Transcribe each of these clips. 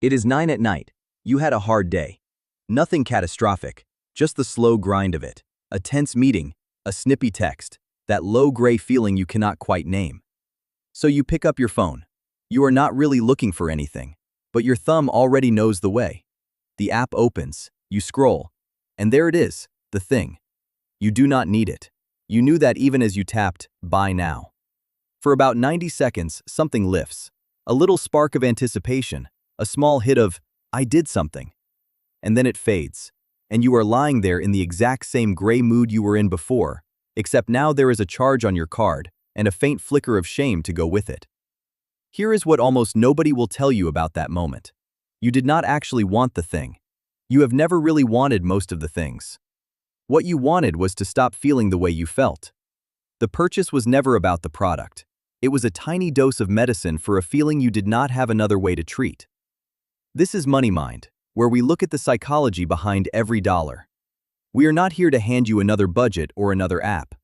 It is 9 at night. You had a hard day. Nothing catastrophic, just the slow grind of it. A tense meeting, a snippy text, that low gray feeling you cannot quite name. So you pick up your phone. You are not really looking for anything, but your thumb already knows the way. The app opens, you scroll, and there it is, the thing. You do not need it. You knew that even as you tapped, buy now. For about 90 seconds, something lifts. A little spark of anticipation, a small hit of, I did something. And then it fades, and you are lying there in the exact same gray mood you were in before, except now there is a charge on your card and a faint flicker of shame to go with it. Here is what almost nobody will tell you about that moment. You did not actually want the thing. You have never really wanted most of the things. What you wanted was to stop feeling the way you felt. The purchase was never about the product. It was a tiny dose of medicine for a feeling you did not have another way to treat. This is Money Mind, where we look at the psychology behind every dollar. We are not here to hand you another budget or another app.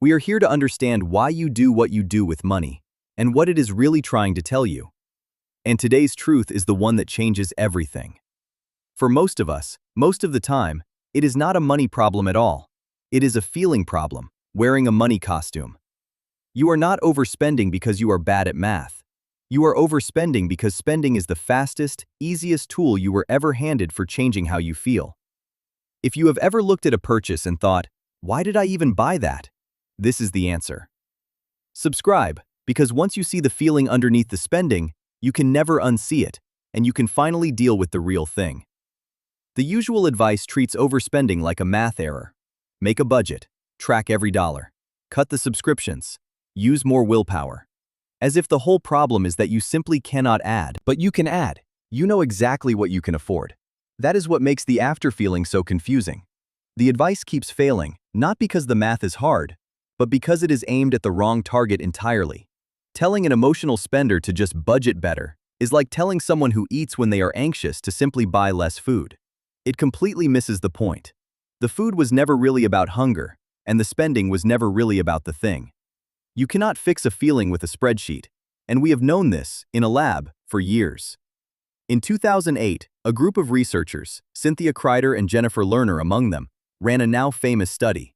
We are here to understand why you do what you do with money, and what it is really trying to tell you. And today's truth is the one that changes everything. For most of us, most of the time, it is not a money problem at all. It is a feeling problem, wearing a money costume. You are not overspending because you are bad at math. You are overspending because spending is the fastest, easiest tool you were ever handed for changing how you feel. If you have ever looked at a purchase and thought, why did I even buy that? This is the answer. Subscribe, because once you see the feeling underneath the spending, you can never unsee it, and you can finally deal with the real thing. The usual advice treats overspending like a math error. Make a budget, track every dollar, cut the subscriptions, use more willpower. As if the whole problem is that you simply cannot add, but you can add. You know exactly what you can afford. That is what makes the after feeling so confusing. The advice keeps failing, not because the math is hard, but because it is aimed at the wrong target entirely. Telling an emotional spender to just budget better is like telling someone who eats when they are anxious to simply buy less food. It completely misses the point. The food was never really about hunger, and the spending was never really about the thing. You cannot fix a feeling with a spreadsheet, and we have known this, in a lab, for years. In 2008, a group of researchers, Cynthia Kreider and Jennifer Lerner among them, ran a now famous study.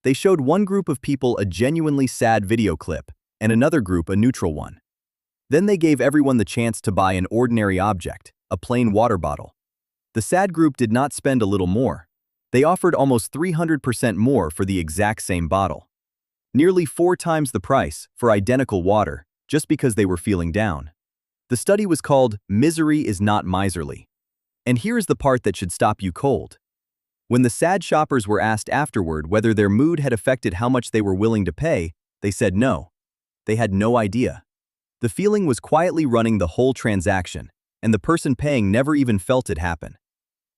They showed one group of people a genuinely sad video clip, and another group a neutral one. Then they gave everyone the chance to buy an ordinary object, a plain water bottle. The sad group did not spend a little more. They offered almost 300% more for the exact same bottle. Nearly 4 times the price for identical water, just because they were feeling down. The study was called Misery Is Not Miserly. And here is the part that should stop you cold. When the sad shoppers were asked afterward whether their mood had affected how much they were willing to pay, they said no. They had no idea. The feeling was quietly running the whole transaction, and the person paying never even felt it happen.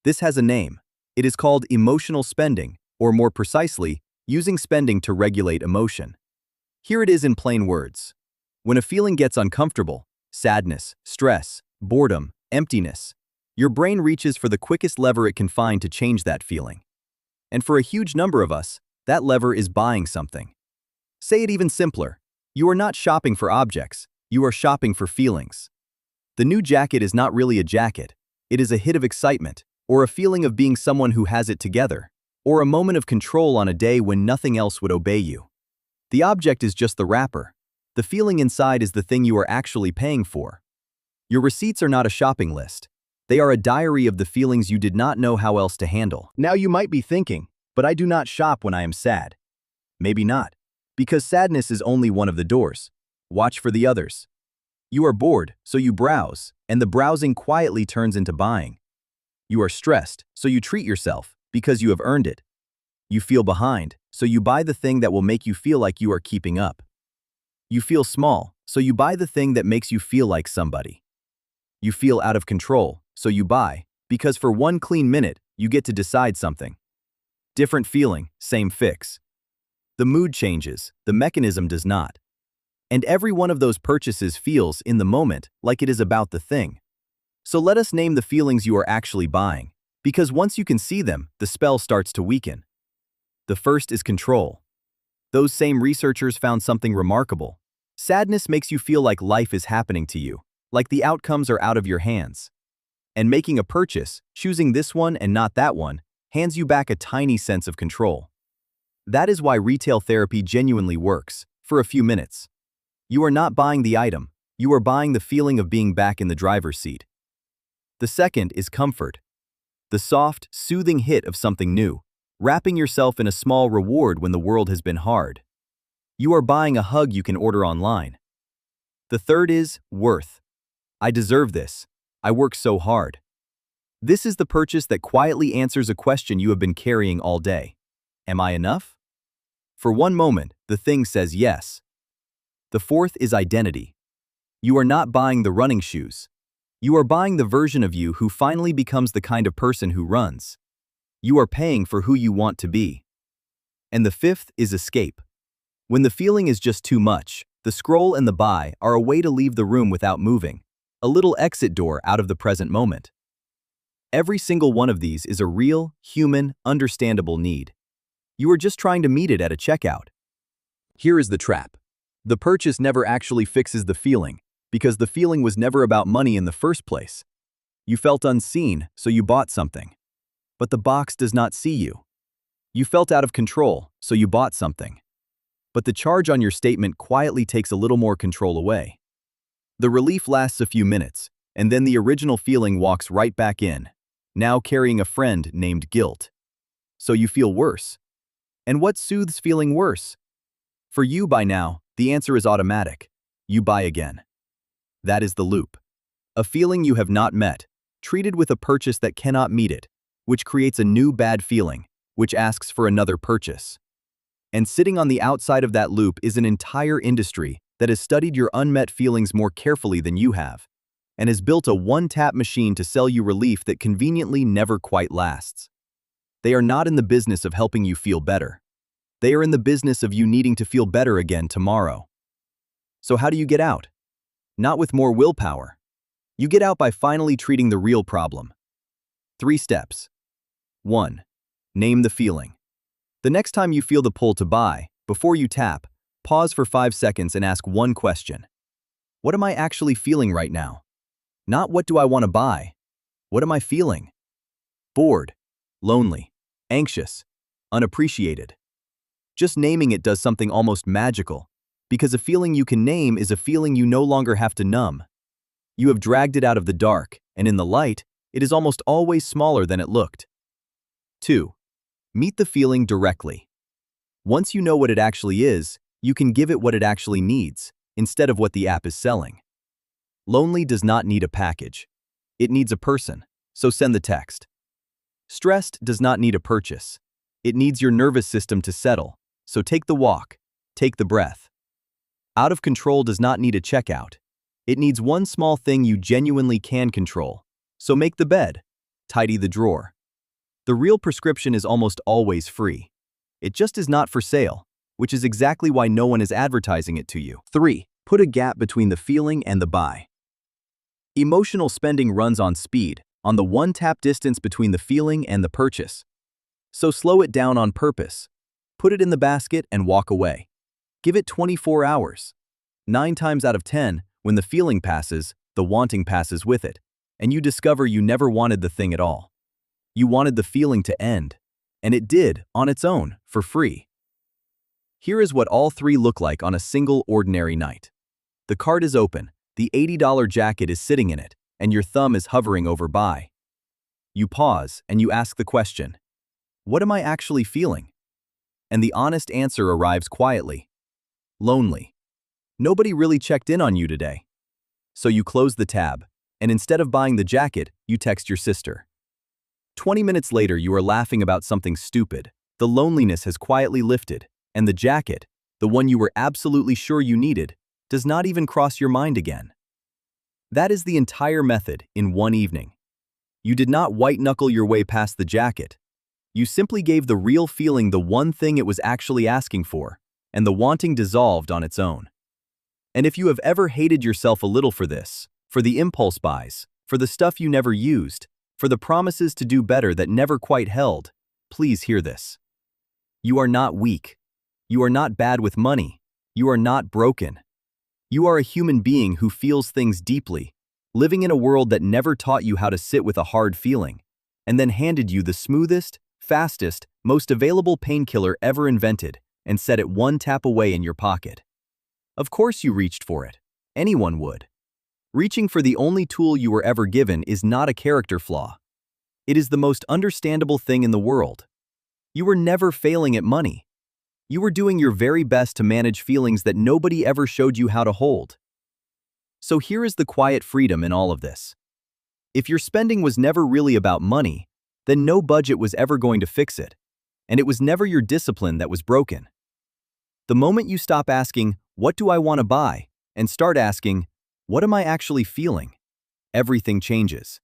This has a name. It is called emotional spending, or more precisely, using spending to regulate emotion. Here it is in plain words. When a feeling gets uncomfortable, sadness, stress, boredom, emptiness, your brain reaches for the quickest lever it can find to change that feeling. And for a huge number of us, that lever is buying something. Say it even simpler. You are not shopping for objects, you are shopping for feelings. The new jacket is not really a jacket. It is a hit of excitement, or a feeling of being someone who has it together, or a moment of control on a day when nothing else would obey you. The object is just the wrapper. The feeling inside is the thing you are actually paying for. Your receipts are not a shopping list. They are a diary of the feelings you did not know how else to handle. Now you might be thinking, but I do not shop when I am sad. Maybe not, because sadness is only one of the doors. Watch for the others. You are bored, so you browse, and the browsing quietly turns into buying. You are stressed, so you treat yourself, because you have earned it. You feel behind, so you buy the thing that will make you feel like you are keeping up. You feel small, so you buy the thing that makes you feel like somebody. You feel out of control, so you buy, because for one clean minute, you get to decide something. Different feeling, same fix. The mood changes, the mechanism does not. And every one of those purchases feels, in the moment, like it is about the thing. So let us name the feelings you are actually buying, because once you can see them, the spell starts to weaken. The first is control. Those same researchers found something remarkable. Sadness makes you feel like life is happening to you, like the outcomes are out of your hands. And making a purchase, choosing this one and not that one, hands you back a tiny sense of control. That is why retail therapy genuinely works, for a few minutes. You are not buying the item, you are buying the feeling of being back in the driver's seat. The second is comfort. The soft, soothing hit of something new, wrapping yourself in a small reward when the world has been hard. You are buying a hug you can order online. The third is worth. I deserve this. I work so hard. This is the purchase that quietly answers a question you have been carrying all day. Am I enough? For one moment, the thing says yes. The fourth is identity. You are not buying the running shoes. You are buying the version of you who finally becomes the kind of person who runs. You are paying for who you want to be. And the fifth is escape. When the feeling is just too much, the scroll and the buy are a way to leave the room without moving, a little exit door out of the present moment. Every single one of these is a real, human, understandable need. You are just trying to meet it at a checkout. Here is the trap. The purchase never actually fixes the feeling, because the feeling was never about money in the first place. You felt unseen, so you bought something. But the box does not see you. You felt out of control, so you bought something. But the charge on your statement quietly takes a little more control away. The relief lasts a few minutes, and then the original feeling walks right back in, now carrying a friend named guilt. So you feel worse. And what soothes feeling worse? For you by now, the answer is automatic. You buy again. That is the loop. A feeling you have not met, treated with a purchase that cannot meet it, which creates a new bad feeling, which asks for another purchase. And sitting on the outside of that loop is an entire industry that has studied your unmet feelings more carefully than you have, and has built a one-tap machine to sell you relief that conveniently never quite lasts. They are not in the business of helping you feel better. They are in the business of you needing to feel better again tomorrow. So how do you get out? Not with more willpower. You get out by finally treating the real problem. 3 steps. 1. Name the feeling. The next time you feel the pull to buy, before you tap, pause for 5 seconds and ask one question. What am I actually feeling right now? Not what do I want to buy? What am I feeling? Bored, lonely, anxious, unappreciated. Just naming it does something almost magical, because a feeling you can name is a feeling you no longer have to numb. You have dragged it out of the dark, and in the light, it is almost always smaller than it looked. 2. Meet the feeling directly. Once you know what it actually is, you can give it what it actually needs, instead of what the app is selling. Lonely does not need a package. It needs a person, so send the text. Stressed does not need a purchase. It needs your nervous system to settle, so take the walk, take the breath. Out of control does not need a checkout. It needs one small thing you genuinely can control, so make the bed, tidy the drawer. The real prescription is almost always free. It just is not for sale, which is exactly why no one is advertising it to you. 3. Put a gap between the feeling and the buy. Emotional spending runs on speed, on the one-tap distance between the feeling and the purchase. So slow it down on purpose. Put it in the basket and walk away. Give it 24 hours. 9 times out of 10, when the feeling passes, the wanting passes with it, and you discover you never wanted the thing at all. You wanted the feeling to end, and it did, on its own, for free. Here is what all 3 look like on a single ordinary night. The cart is open, the $80 jacket is sitting in it, and your thumb is hovering over buy. You pause, and you ask the question, what am I actually feeling? And the honest answer arrives quietly. Lonely. Nobody really checked in on you today. So you close the tab, and instead of buying the jacket, you text your sister. 20 minutes later, you are laughing about something stupid. The loneliness has quietly lifted, and the jacket, the one you were absolutely sure you needed, does not even cross your mind again. That is the entire method in one evening. You did not white-knuckle your way past the jacket. You simply gave the real feeling the one thing it was actually asking for, and the wanting dissolved on its own. And if you have ever hated yourself a little for this, for the impulse buys, for the stuff you never used, for the promises to do better that never quite held, please hear this. You are not weak. You are not bad with money. You are not broken. You are a human being who feels things deeply, living in a world that never taught you how to sit with a hard feeling, and then handed you the smoothest, fastest, most available painkiller ever invented and set it one tap away in your pocket. Of course you reached for it. Anyone would. Reaching for the only tool you were ever given is not a character flaw. It is the most understandable thing in the world. You were never failing at money. You were doing your very best to manage feelings that nobody ever showed you how to hold. So here is the quiet freedom in all of this. If your spending was never really about money, then no budget was ever going to fix it, and it was never your discipline that was broken. The moment you stop asking, "What do I want to buy?" and start asking, "What am I actually feeling?" everything changes.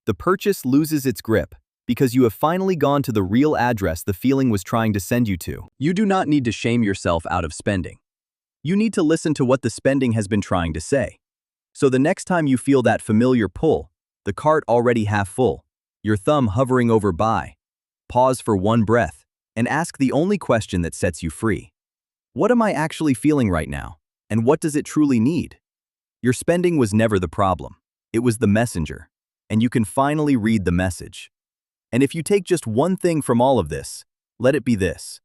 The purchase loses its grip because you have finally gone to the real address the feeling was trying to send you to. You do not need to shame yourself out of spending. You need to listen to what the spending has been trying to say. So the next time you feel that familiar pull, the cart already half full, your thumb hovering over buy, pause for one breath and ask the only question that sets you free. What am I actually feeling right now, and what does it truly need? Your spending was never the problem. It was the messenger, and you can finally read the message. And if you take just one thing from all of this, let it be this.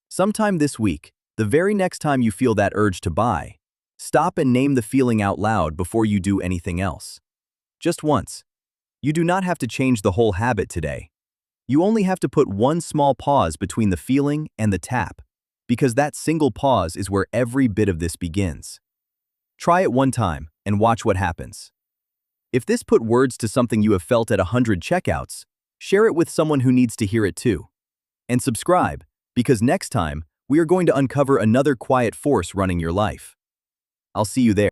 Sometime this week, the very next time you feel that urge to buy, stop and name the feeling out loud before you do anything else. Just once. You do not have to change the whole habit today. You only have to put one small pause between the feeling and the tap, because that single pause is where every bit of this begins. Try it one time and watch what happens. If this put words to something you have felt at 100 checkouts, share it with someone who needs to hear it too. And subscribe, because next time, we are going to uncover another quiet force running your life. I'll see you there.